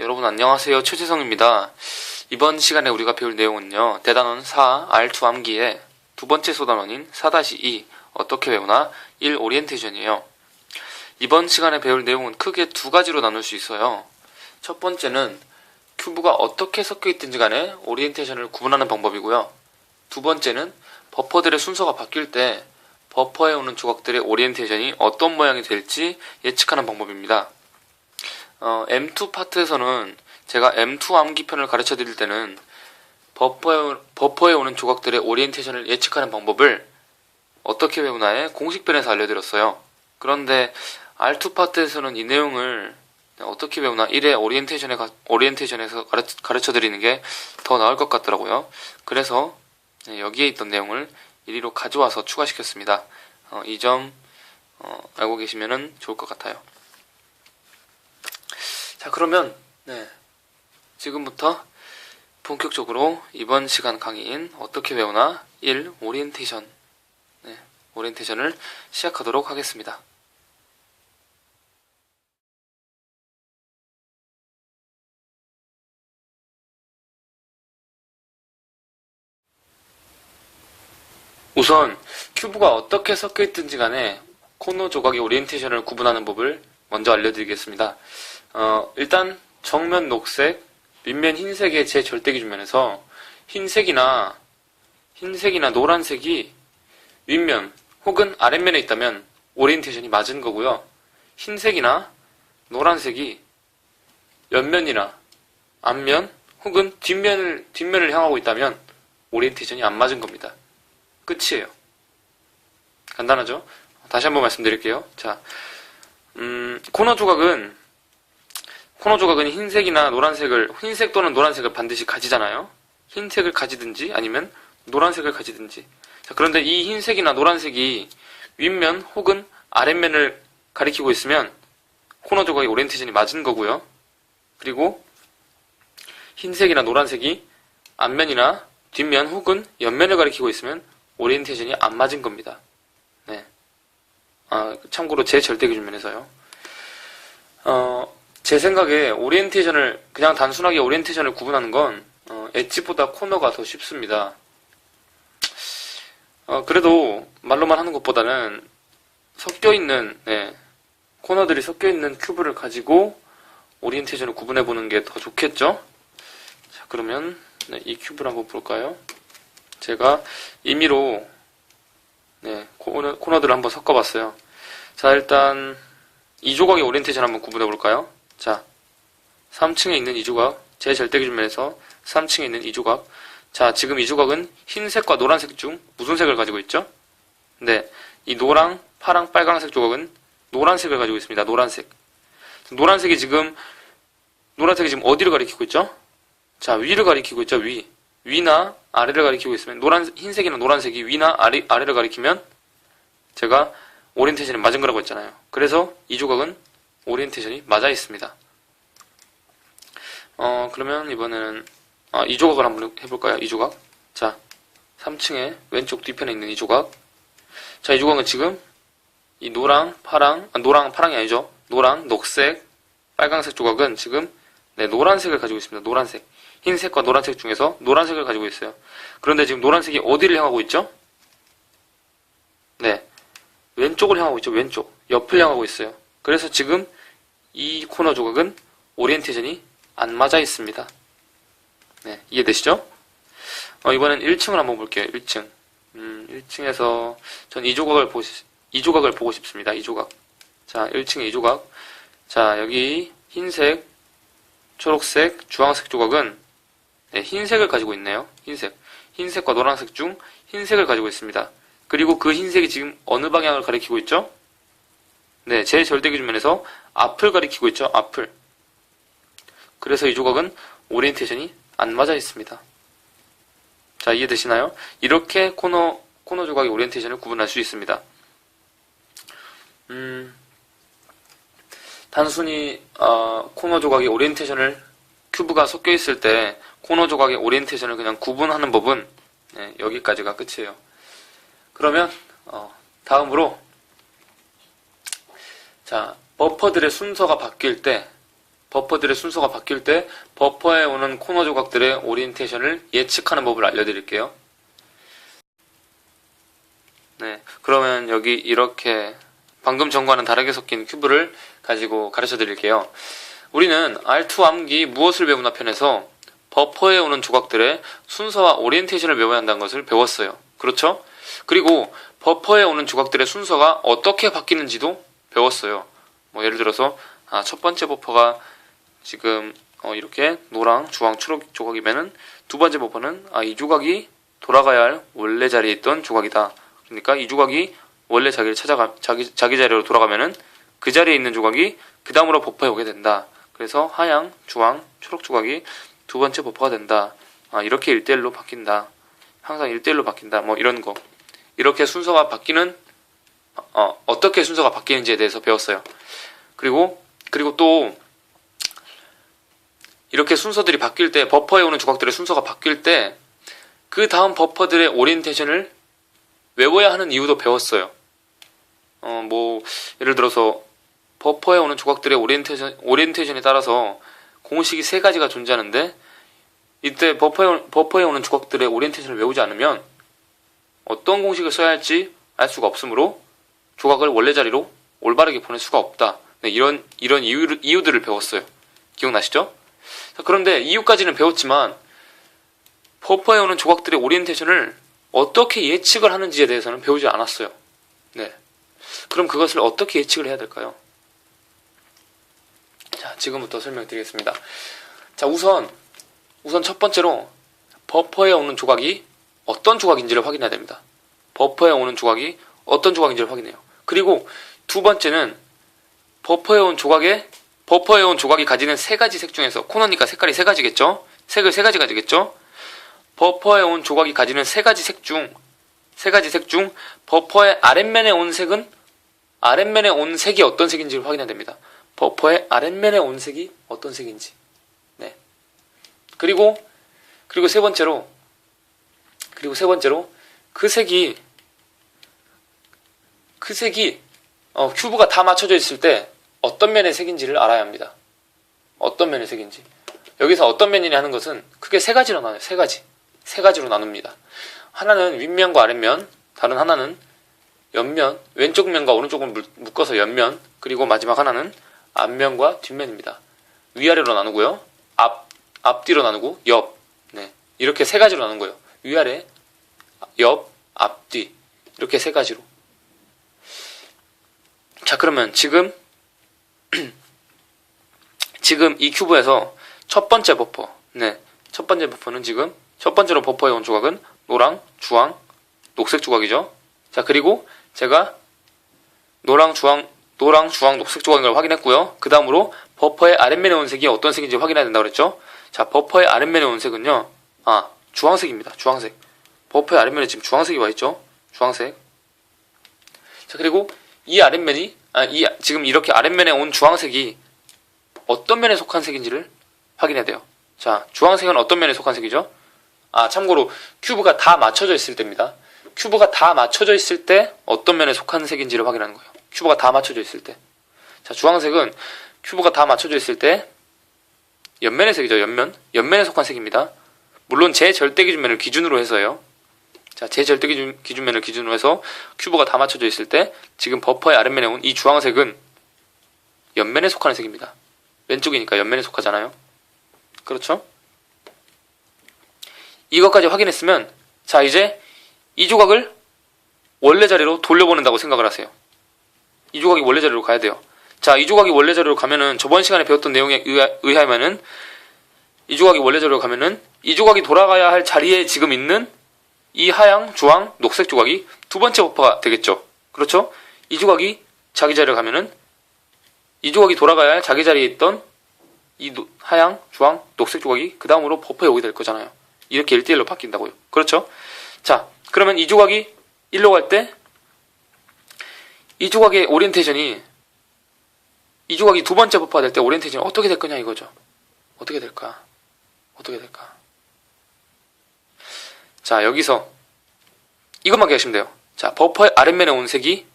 여러분 안녕하세요. 최재성입니다. 이번 시간에 우리가 배울 내용은요. 대단원 4 R2 암기의 두 번째 소단원인 4-2 어떻게 배우나 1 오리엔테이션이에요. 이번 시간에 배울 내용은 크게 두 가지로 나눌 수 있어요. 첫 번째는 큐브가 어떻게 섞여 있든지 간에 오리엔테이션을 구분하는 방법이고요. 두 번째는 버퍼들의 순서가 바뀔 때 버퍼에 오는 조각들의 오리엔테이션이 어떤 모양이 될지 예측하는 방법입니다. M2 파트에서는 제가 M2 암기편을 가르쳐 드릴 때는 버퍼에 오는 조각들의 오리엔테이션을 예측하는 방법을 어떻게 배우나의 공식편에서 알려드렸어요. 그런데 R2 파트에서는 이 내용을 어떻게 배우나 1의 오리엔테이션에서 가르쳐 드리는 게 더 나을 것 같더라고요. 그래서 여기에 있던 내용을 이리로 가져와서 추가시켰습니다. 이 점 알고 계시면 좋을 것 같아요. 자, 그러면 지금부터 본격적으로 이번 시간 강의인 어떻게 배우나 1 오리엔테이션을 시작하도록 하겠습니다. 우선 큐브가 어떻게 섞여 있든지 간에 코너 조각의 오리엔테이션을 구분하는 법을 먼저 알려드리겠습니다. 일단 정면 녹색, 밑면 흰색의 제 절대기준면에서 흰색이나 노란색이 윗면 혹은 아랫면에 있다면 오리엔테이션이 맞은 거고요. 흰색이나 노란색이 옆면이나 앞면 혹은 뒷면을 향하고 있다면 오리엔테이션이 안 맞은 겁니다. 끝이에요. 간단하죠? 다시 한번 말씀드릴게요. 자, 코너 조각은 흰색 또는 노란색을 반드시 가지잖아요. 흰색을 가지든지 아니면 노란색을 가지든지. 자, 그런데 이 흰색이나 노란색이 윗면 혹은 아랫면을 가리키고 있으면 코너 조각의 오리엔테이션이 맞은 거고요. 그리고 흰색이나 노란색이 앞면이나 뒷면 혹은 옆면을 가리키고 있으면 오리엔테이션이 안 맞은 겁니다. 참고로 제 절대기준면에서요. 제 생각에 그냥 단순하게 오리엔테이션을 구분하는 건 엣지보다 코너가 더 쉽습니다. 그래도 말로만 하는 것보다는 코너들이 섞여있는 큐브를 가지고 오리엔테이션을 구분해보는 게 더 좋겠죠? 자, 그러면 이 큐브를 한번 볼까요? 제가 임의로 코너들을 한번 섞어봤어요. 자, 일단 이 조각의 오리엔테이션 한번 구분해볼까요? 자, 3층에 있는 이 조각, 제 절대기준면에서 3층에 있는 이 조각. 자, 지금 이 조각은 흰색과 노란색 중 무슨 색을 가지고 있죠? 이 노랑, 파랑, 빨강색 조각은 노란색을 가지고 있습니다. 노란색이 지금 어디를 가리키고 있죠? 자, 위를 가리키고 있죠. 위나 아래를 가리키고 있으면 흰색이나 노란색이 위나 아래를 가리키면 제가 오리엔테이션이 맞은 거라고 했잖아요. 그래서 이 조각은 오리엔테이션이 맞아 있습니다. 그러면 이번에는 이 조각을 한번 해볼까요? 이 조각. 자, 3층에 왼쪽 뒤편에 있는 이 조각. 자, 이 조각은 지금 이 파랑이 아니죠. 노랑, 녹색, 빨강색 조각은 지금 노란색을 가지고 있습니다. 노란색. 흰색과 노란색 중에서 노란색을 가지고 있어요. 그런데 지금 노란색이 어디를 향하고 있죠? 왼쪽을 향하고 있죠. 왼쪽. 옆을 향하고 있어요. 그래서 지금 이 코너 조각은 오리엔테이션이 안 맞아 있습니다. 이해되시죠? 이번엔 1층을 한번 볼게요. 1층. 1층에서 전 이 조각을 보고 싶습니다. 이 조각. 자, 1층에 이 조각. 자, 여기 흰색, 초록색, 주황색 조각은 흰색을 가지고 있네요. 흰색과 노란색 중 흰색을 가지고 있습니다. 그리고 그 흰색이 지금 어느 방향을 가리키고 있죠? 제 절대기준면에서 앞을 가리키고 있죠. 앞을. 그래서 이 조각은 오리엔테이션이 안 맞아 있습니다. 자, 이해되시나요? 이렇게 코너 조각의 오리엔테이션을 구분할 수 있습니다. 단순히 코너 조각의 오리엔테이션을 큐브가 섞여 있을 때 코너 조각의 오리엔테이션을 그냥 구분하는 법은 여기까지가 끝이에요. 그러면 다음으로 자, 버퍼들의 순서가 바뀔 때 버퍼들의 순서가 바뀔 때 버퍼에 오는 코너 조각들의 오리엔테이션을 예측하는 법을 알려드릴게요. 네, 그러면 여기 이렇게 방금 전과는 다르게 섞인 큐브를 가지고 가르쳐 드릴게요. 우리는 R2 암기 무엇을 배우나 편에서 버퍼에 오는 조각들의 순서와 오리엔테이션을 배워야 한다는 것을 배웠어요. 그렇죠? 그리고 버퍼에 오는 조각들의 순서가 어떻게 바뀌는지도 배웠어요. 예를 들어서 첫 번째 버퍼가 지금 이렇게 노랑, 주황, 초록 조각이면은 두 번째 버퍼는 이 조각이 돌아가야 할 원래 자리에 있던 조각이다. 그러니까 이 조각이 원래 자기 자리로 돌아가면은 그 자리에 있는 조각이 그 다음으로 버퍼에 오게 된다. 그래서 하양, 주황, 초록 조각이 두 번째 버퍼가 된다. 이렇게 1대1로 바뀐다. 항상 1대1로 바뀐다. 이런 거. 이렇게 순서가 바뀌는, 어떻게 순서가 바뀌는지에 대해서 배웠어요. 그리고 또, 이렇게 순서들이 바뀔 때, 버퍼에 오는 조각들의 순서가 바뀔 때, 그 다음 버퍼들의 오리엔테이션을 외워야 하는 이유도 배웠어요. 예를 들어서, 버퍼에 오는 조각들의 오리엔테이션에 따라서 공식이 세 가지가 존재하는데, 이때 버퍼에 오는 조각들의 오리엔테이션을 외우지 않으면 어떤 공식을 써야 할지 알 수가 없으므로 조각을 원래 자리로 올바르게 보낼 수가 없다. 네, 이런 이유들을 배웠어요. 기억나시죠? 자, 그런데 이유까지는 배웠지만 버퍼에 오는 조각들의 오리엔테이션을 어떻게 예측을 하는지에 대해서는 배우지 않았어요. 네. 그럼 그것을 어떻게 예측을 해야 될까요? 자, 지금부터 설명드리겠습니다. 자, 우선 첫 번째로 버퍼에 오는 조각이 어떤 조각인지를 확인해야 됩니다. 버퍼에 오는 조각이 어떤 조각인지를 확인해요. 그리고 두 번째는 버퍼에 온 조각이 가지는 세 가지 색 중에서, 코너니까 색깔이 세 가지겠죠? 색을 세 가지 가지겠죠? 버퍼에 온 조각이 가지는 세 가지 색 중 버퍼의 아랫면에 온 색이 어떤 색인지를 확인해야 됩니다. 버퍼의 아랫면에 온 색이 어떤 색인지. 네. 그리고 세 번째로 그 색이 큐브가 다 맞춰져 있을 때 어떤 면의 색인지를 알아야 합니다. 어떤 면의 색인지. 여기서 어떤 면이냐 하는 것은 크게 세 가지로 나눠요. 세 가지로 나눕니다. 하나는 윗면과 아랫면, 다른 하나는 옆면, 왼쪽 면과 오른쪽을 묶어서 옆면, 그리고 마지막 하나는 앞면과 뒷면입니다. 위아래로 나누고요. 앞뒤로 나누고 옆. 네. 이렇게 세 가지로 나눈 거예요. 위아래, 옆, 앞뒤. 이렇게 세 가지로. 자, 그러면 지금 이 큐브에서 첫 번째 버퍼. 네. 첫 번째 버퍼는 지금 첫 번째로 버퍼에 온 조각은 노랑, 주황, 녹색 조각이죠. 자, 그리고 제가 노랑, 주황, 녹색 조각인 걸 확인했고요. 그 다음으로 버퍼의 아랫면에 온 색이 어떤 색인지 확인해야 된다고 그랬죠. 자, 버퍼의 아랫면에 온 색은요. 주황색입니다. 주황색. 버퍼의 아랫면에 지금 주황색이 와 있죠. 주황색. 자, 그리고 이 아랫면이 지금 이렇게 아랫면에 온 주황색이 어떤 면에 속한 색인지를 확인해야 돼요. 자, 주황색은 어떤 면에 속한 색이죠? 참고로 큐브가 다 맞춰져 있을 때입니다. 큐브가 다 맞춰져 있을 때 어떤 면에 속한 색인지를 확인하는 거예요. 큐브가 다 맞춰져 있을 때. 자, 주황색은 큐브가 다 맞춰져 있을 때 옆면의 색이죠. 옆면에 속한 색입니다. 물론 제 절대기준면을 기준으로 해서요. 자, 제 절대기준면을 기준으로 해서 큐브가 다 맞춰져 있을 때 지금 버퍼의 아랫면에 온 이 주황색은 옆면에 속하는 색입니다. 왼쪽이니까 옆면에 속하잖아요. 그렇죠? 이것까지 확인했으면 자, 이제 이 조각을 원래 자리로 돌려보낸다고 생각을 하세요. 이 조각이 원래 자리로 가야 돼요. 자, 이 조각이 원래 자리로 가면은 저번 시간에 배웠던 내용에 의하면은 이 조각이 원래 자리로 가면은 이 조각이 돌아가야 할 자리에 지금 있는 이 하양, 주황, 녹색 조각이 두 번째 버퍼가 되겠죠. 그렇죠? 이 조각이 자기 자리로 가면은 이 조각이 돌아가야 할 자기 자리에 있던 이 하양, 주황, 녹색 조각이 그 다음으로 버퍼에 오게 될 거잖아요. 이렇게 1대1로 바뀐다고요. 그렇죠? 자, 그러면 이 조각이 1로 갈 때 이 조각의 오리엔테이션이 이 조각이 두 번째 버퍼가 될 때 오리엔테이션이 어떻게 될 거냐 이거죠. 어떻게 될까? 자, 여기서 이것만 기억하시면 돼요. 자, 버퍼의 아랫면에 온 색이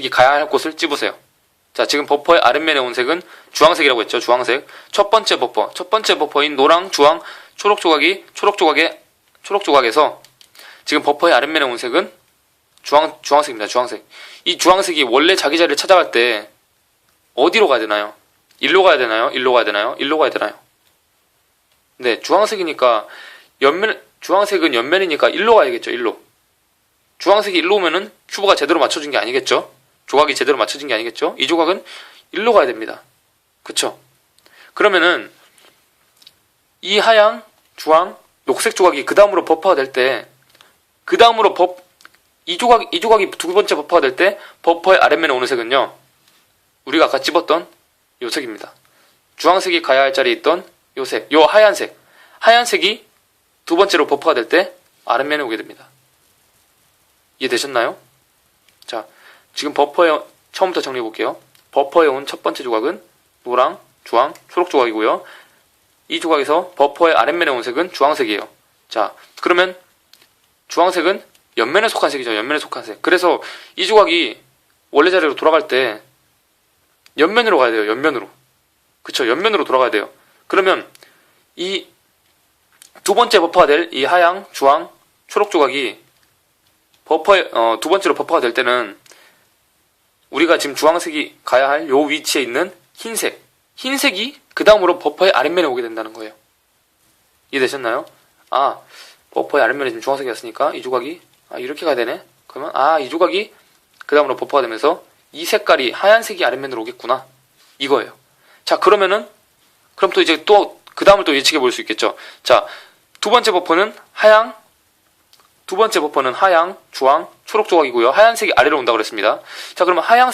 가야 할 곳을 찝으세요. 자, 지금 버퍼의 아랫면의 온색은 주황색이라고 했죠. 주황색. 첫 번째 버퍼인 노랑, 주황, 초록 조각에서 지금 버퍼의 아랫면의 온색은 주황색입니다. 주황색. 이 주황색이 원래 자기 자리를 찾아갈 때 어디로 가야 되나요? 일로 가야 되나요? 일로 가야 되나요? 일로 가야 되나요? 네, 주황색은 옆면이니까 일로 가야겠죠. 일로. 주황색이 일로 오면은 큐브가 제대로 맞춰진 게 아니겠죠? 조각이 제대로 맞춰진 게 아니겠죠? 이 조각은 일로 가야 됩니다. 그쵸? 그러면은 이 하양, 주황, 녹색 조각이 그 다음으로 버퍼가 될 때, 이 조각이 두 번째 버퍼가 될 때 버퍼의 아랫면에 오는 색은요, 우리가 아까 집었던 요 색입니다. 주황색이 가야 할 자리에 있던 요 색, 요 하얀색이 두 번째로 버퍼가 될 때 아랫면에 오게 됩니다. 이해되셨나요? 자, 지금 처음부터 정리해 볼게요. 버퍼에 온 첫 번째 조각은 노랑, 주황, 초록 조각이고요. 이 조각에서 버퍼의 아랫면에 온 색은 주황색이에요. 자, 그러면 주황색은 옆면에 속한 색이죠. 옆면에 속한 색. 그래서 이 조각이 원래 자리로 돌아갈 때 옆면으로 가야 돼요. 옆면으로. 그쵸? 옆면으로 돌아가야 돼요. 그러면 이 두 번째 버퍼가 될 이 하양, 주황, 초록 조각이 두 번째로 버퍼가 될 때는 우리가 지금 주황색이 가야 할 요 위치에 있는 흰색이 그 다음으로 버퍼의 아랫면에 오게 된다는 거예요. 이해되셨나요? 아, 버퍼의 아랫면에 지금 주황색이었으니까 이 조각이 이렇게 가야 되네. 그러면 이 조각이 그 다음으로 버퍼가 되면서 이 색깔이 하얀색이 아랫면으로 오겠구나. 이거예요. 자, 그럼 또 이제 그 다음을 또 예측해 볼 수 있겠죠. 자, 두 번째 버퍼는 하양, 주황, 초록 조각이고요. 하얀색이 아래로 온다고 그랬습니다. 자, 그러면 하양,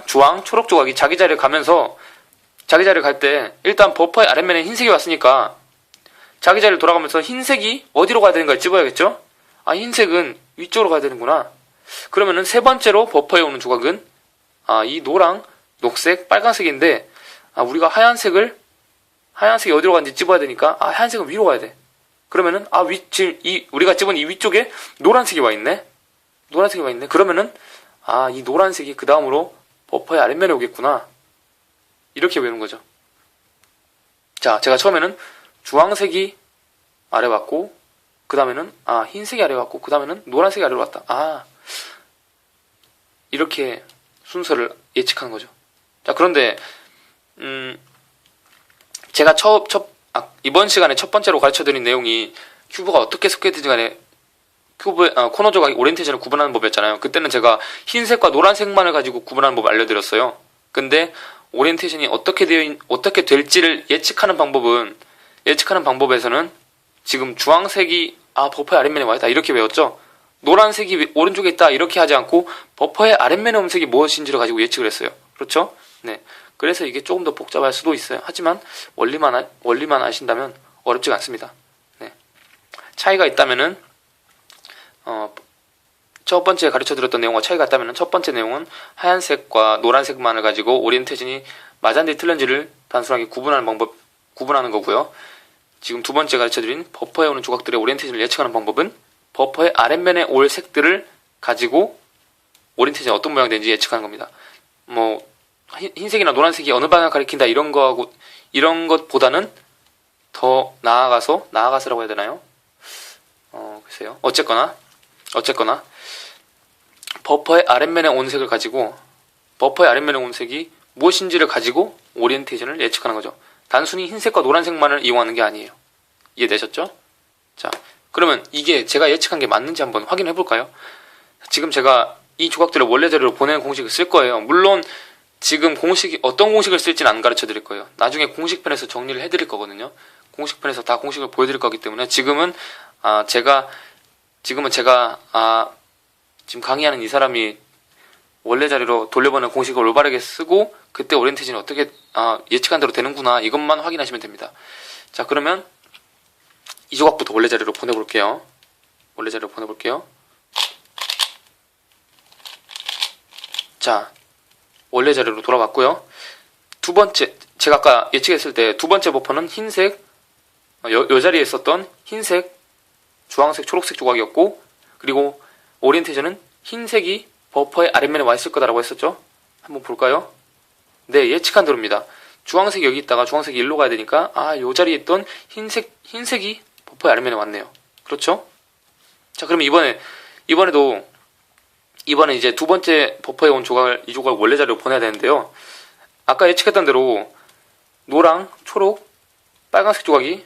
주황, 초록 조각이 자기 자리를 갈 때 일단 버퍼의 아랫면에 흰색이 왔으니까 자기 자리를 돌아가면서 흰색이 어디로 가야 되는가를 찝어야겠죠? 흰색은 위쪽으로 가야 되는구나. 그러면은 세 번째로 버퍼에 오는 조각은 이 노랑, 녹색, 빨간색인데 우리가 하얀색이 어디로 가는지 찝어야 되니까 하얀색은 위로 가야 돼. 그러면은 지금 우리가 찝은 이 위쪽에 노란색이 와 있네. 그러면은 이 노란색이 그 다음으로 버퍼의 아랫면에 오겠구나. 이렇게 외우는 거죠. 자, 제가 처음에는 주황색이 아래 왔고 그 다음에는 흰색이 아래 왔고 그 다음에는 노란색이 아래로 왔다. 이렇게 순서를 예측하는 거죠. 자, 그런데 제가 이번 시간에 첫 번째로 가르쳐드린 내용이 큐브가 어떻게 섞여있든지 간에 코너 조각이 오리엔테이션을 구분하는 법이었잖아요. 그때는 제가 흰색과 노란색만을 가지고 구분하는 법을 알려드렸어요. 근데 오리엔테이션이 어떻게 될지를 예측하는 방법에서는 지금 주황색이 버퍼의 아랫면에 와 있다 이렇게 외웠죠. 노란색이 오른쪽에 있다 이렇게 하지 않고 버퍼의 아랫면에 온 색이 무엇인지를 가지고 예측을 했어요. 그렇죠? 네. 그래서 이게 조금 더 복잡할 수도 있어요. 하지만 원리만 아신다면 어렵지가 않습니다. 네. 차이가 있다면은 첫 번째 가르쳐드렸던 내용과 차이가 있다면은 첫 번째 내용은 하얀색과 노란색만을 가지고 오리엔테이션이 맞았는지 틀렸는지를 단순하게 구분하는 거고요. 지금 두 번째 가르쳐드린 버퍼에 오는 조각들의 오리엔테이션을 예측하는 방법은 버퍼의 아랫면에 올 색들을 가지고 오리엔테이션이 어떤 모양이 되는지 예측하는 겁니다. 흰색이나 노란색이 어느 방향을 가리킨다 이런 것보다는 더 나아가서라고 해야 되나요? 글쎄요. 어쨌거나 버퍼의 아랫면에 온 색을 가지고 버퍼의 아랫면에 온 색이 무엇인지를 가지고 오리엔테이션을 예측하는 거죠. 단순히 흰색과 노란색만을 이용하는 게 아니에요. 이해되셨죠? 자, 그러면 이게 제가 예측한 게 맞는지 한번 확인해 볼까요? 지금 제가 이 조각들을 원래 자료로 보내는 공식을 쓸 거예요. 물론 지금 어떤 공식을 쓸지는 안 가르쳐 드릴 거예요. 나중에 공식편에서 정리를 해 드릴 거거든요. 공식편에서 다 공식을 보여드릴 거기 때문에 지금은 제가 지금 강의하는 이 사람이 원래 자리로 돌려보낸 공식을 올바르게 쓰고 그때 오리엔테이션이 어떻게 예측한 대로 되는구나 이것만 확인하시면 됩니다. 자, 그러면 이 조각부터 원래 자리로 보내볼게요. 자, 원래 자리로 돌아갔고요. 두 번째, 제가 아까 예측했을 때 두 번째 버퍼는 흰색, 요 자리에 있었던 흰색, 주황색, 초록색 조각이었고, 그리고 오리엔테이션은 흰색이 버퍼의 아랫면에 와 있을 거다라고 했었죠? 한번 볼까요? 네, 예측한 대로입니다. 주황색이 여기 있다가 주황색이 일로 가야 되니까 요 자리에 있던 흰색이 버퍼의 아랫면에 왔네요. 그렇죠? 자, 그럼 이번에 이제 두 번째 버퍼에 온 이 조각을 원래 자리로 보내야 되는데요. 아까 예측했던 대로 노랑, 초록, 빨간색 조각이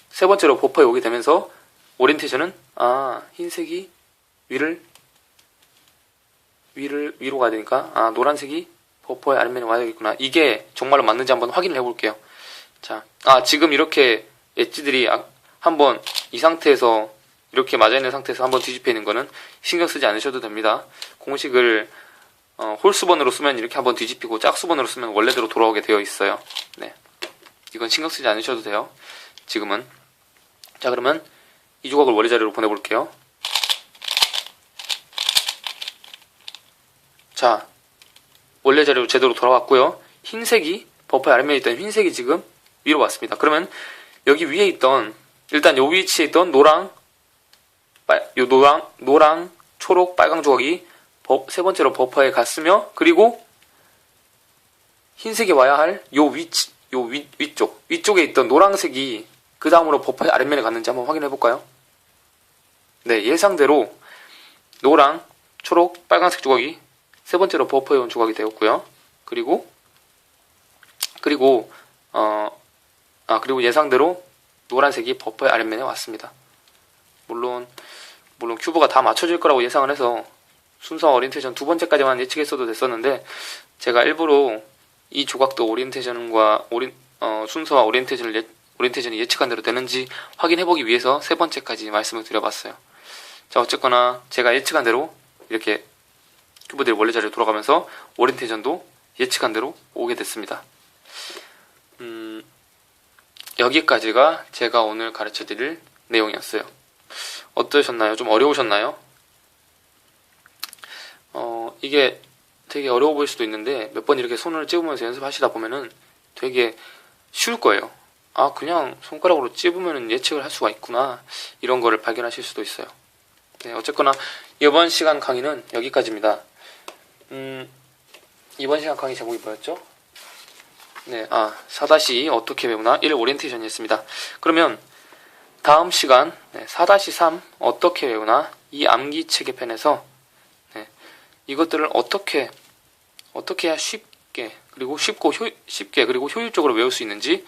세 번째로 버퍼에 오게 되면서 오리엔테이션은 흰색이 위로 가야 되니까 노란색이 버퍼의 아랫면에 와야 되겠구나. 이게 정말로 맞는지 한번 확인을 해볼게요. 자, 지금 이렇게 엣지들이 한번 이 상태에서 이렇게 맞아있는 상태에서 한번 뒤집혀 있는 거는 신경 쓰지 않으셔도 됩니다. 공식을 홀수번으로 쓰면 이렇게 한번 뒤집히고 짝수번으로 쓰면 원래대로 돌아오게 되어 있어요. 네, 이건 신경 쓰지 않으셔도 돼요. 지금은. 자, 그러면 이 조각을 원래 자리로 보내볼게요. 자, 원래 자리로 제대로 돌아왔고요. 흰색이 버퍼의 아랫면에 있던 흰색이 지금 위로 왔습니다. 그러면 여기 위에 있던 일단 요 위치에 있던 노랑, 초록, 빨강 조각이 세 번째로 버퍼에 갔으며, 그리고 흰색이 와야 할 위쪽에 있던 노란색이 그 다음으로 버퍼의 아랫면에 갔는지 한번 확인해 볼까요? 네, 예상대로 노랑, 초록, 빨간색 조각이 세 번째로 버퍼에 온 조각이 되었고요. 그리고 예상대로 노란색이 버퍼의 아랫면에 왔습니다. 물론 큐브가 다 맞춰질 거라고 예상을 해서 순서 오리엔테이션 두 번째까지만 예측했어도 됐었는데, 제가 일부러 이 조각도 오리엔테이션과 순서와 오리엔테이션이 예측한 대로 되는지 확인해보기 위해서 세 번째까지 말씀을 드려봤어요. 자, 어쨌거나 제가 예측한 대로 이렇게 큐브들이 원래 자리로 돌아가면서 오리엔테이션도 예측한 대로 오게 됐습니다. 여기까지가 제가 오늘 가르쳐드릴 내용이었어요. 어떠셨나요? 좀 어려우셨나요? 이게 되게 어려워 보일 수도 있는데 몇 번 이렇게 손을 찝으면서 연습하시다 보면은 되게 쉬울 거예요. 그냥 손가락으로 찝으면 예측을 할 수가 있구나, 이런 거를 발견하실 수도 있어요. 네, 어쨌거나 이번 시간 강의는 여기까지입니다. 이번 시간 강의 제목이 뭐였죠? 네, 4-2 어떻게 배우나 1 오리엔테이션이었습니다. 그러면 다음 시간 4-3 어떻게 배우나 이 암기 체계 편에서 이것들을 어떻게 해야 쉽게 그리고 효율적으로 외울 수 있는지에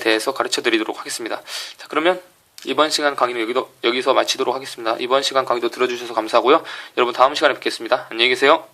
대해서 가르쳐 드리도록 하겠습니다. 자, 그러면 이번 시간 강의는 여기서 마치도록 하겠습니다. 이번 시간 강의도 들어주셔서 감사하고요. 여러분 다음 시간에 뵙겠습니다. 안녕히 계세요.